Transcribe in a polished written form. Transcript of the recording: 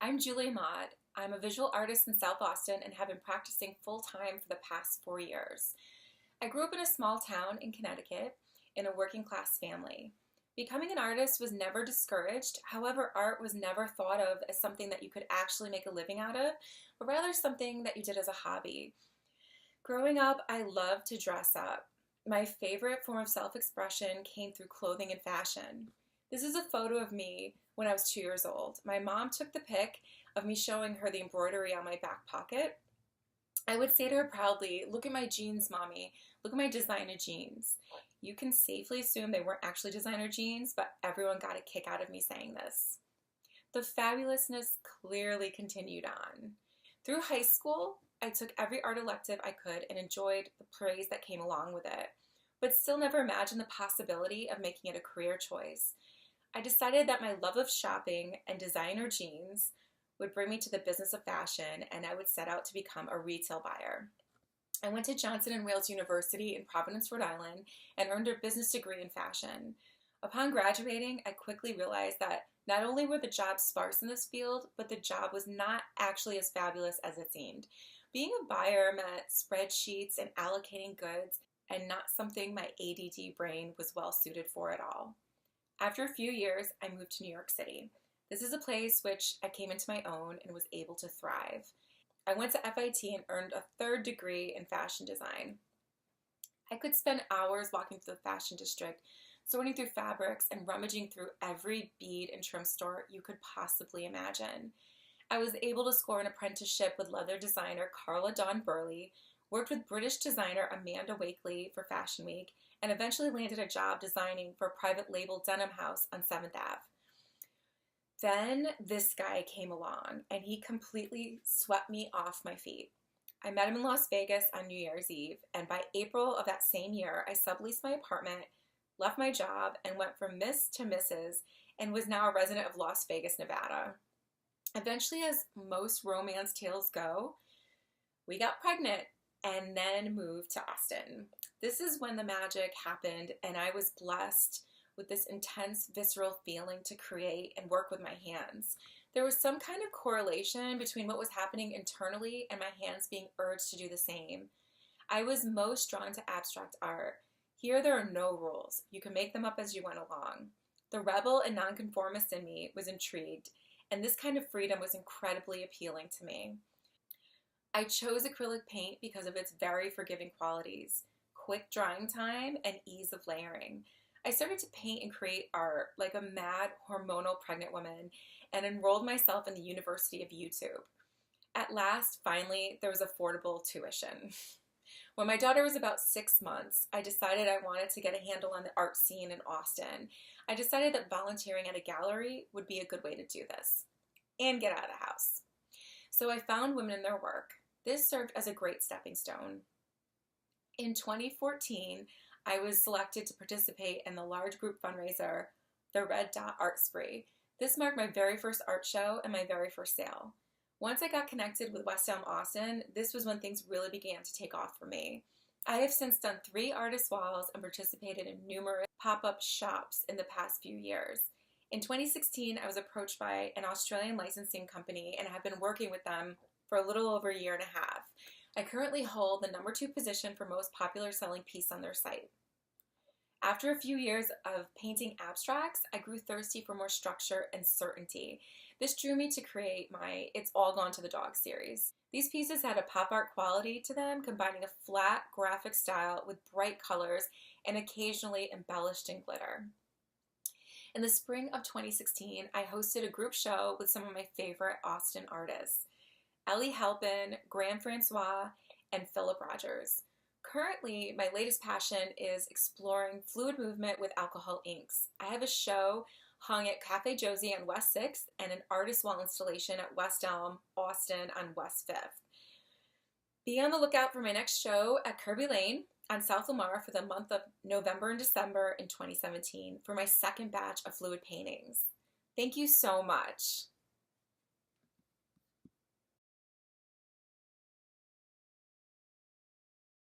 I'm Julie Ahmad. I'm a visual artist in South Austin and have been practicing full-time for the past 4 years. I grew up in a small town in Connecticut in a working class family. Becoming an artist was never discouraged. However, art was never thought of as something that you could actually make a living out of, but rather something that you did as a hobby. Growing up, I loved to dress up. My favorite form of self-expression came through clothing and fashion. This is a photo of me when I was 2 years old. My mom took the pic of me showing her the embroidery on my back pocket. I would say to her proudly, "Look at my jeans, Mommy. Look at my designer jeans." You can safely assume they weren't actually designer jeans, but everyone got a kick out of me saying this. The fabulousness clearly continued on. Through high school, I took every art elective I could and enjoyed the praise that came along with it, but still never imagined the possibility of making it a career choice. I decided that my love of shopping and designer jeans would bring me to the business of fashion, and I would set out to become a retail buyer. I went to Johnson & Wales University in Providence, Rhode Island, and earned a business degree in fashion. Upon graduating, I quickly realized that not only were the jobs sparse in this field, but the job was not actually as fabulous as it seemed. Being a buyer meant spreadsheets and allocating goods, and not something my ADD brain was well suited for at all. After a few years, I moved to New York City. This is a place which I came into my own and was able to thrive. I went to FIT and earned a third degree in fashion design. I could spend hours walking through the fashion district, sorting through fabrics and rummaging through every bead and trim store you could possibly imagine. I was able to score an apprenticeship with leather designer Carla Dawn Burley, worked with British designer Amanda Wakely for Fashion Week, and eventually landed a job designing for a private label denim house on 7th Ave. Then this guy came along, and he completely swept me off my feet. I met him in Las Vegas on New Year's Eve, and by April of that same year, I subleased my apartment, left my job, and went from Miss to Mrs., and was now a resident of Las Vegas, Nevada. Eventually, as most romance tales go, we got pregnant and then moved to Austin. This is when the magic happened, and I was blessed with this intense, visceral feeling to create and work with my hands. There was some kind of correlation between what was happening internally and my hands being urged to do the same. I was most drawn to abstract art. Here there are no rules. You can make them up as you went along. The rebel and nonconformist in me was intrigued, and this kind of freedom was incredibly appealing to me. I chose acrylic paint because of its very forgiving qualities, quick drying time, and ease of layering. I started to paint and create art like a mad, hormonal pregnant woman and enrolled myself in the University of YouTube. At last, finally, there was affordable tuition. When my daughter was about 6 months, I decided I wanted to get a handle on the art scene in Austin. I decided that volunteering at a gallery would be a good way to do this and get out of the house. So I found women in their work. This served as a great stepping stone. In 2014, I was selected to participate in the large group fundraiser, the Red Dot Art Spree. This marked my very first art show and my very first sale. Once I got connected with West Elm Austin, this was when things really began to take off for me. I have since done 3 artist walls and participated in numerous pop-up shops in the past few years. In 2016, I was approached by an Australian licensing company and have been working with them for a little over a year and a half. I currently hold the #2 position for most popular selling piece on their site. After a few years of painting abstracts, I grew thirsty for more structure and certainty. This drew me to create my It's All Gone to the Dog series. These pieces had a pop art quality to them, combining a flat graphic style with bright colors and occasionally embellished in glitter. In the spring of 2016, I hosted a group show with some of my favorite Austin artists, Ellie Halpin, Graham Francois, and Philip Rogers. Currently, my latest passion is exploring fluid movement with alcohol inks. I have a show hung at Cafe Josie on West 6th and an artist wall installation at West Elm, Austin on West 5th. Be on the lookout for my next show at Kirby Lane on South Lamar for the month of November and December in 2017 for my second batch of fluid paintings. Thank you so much.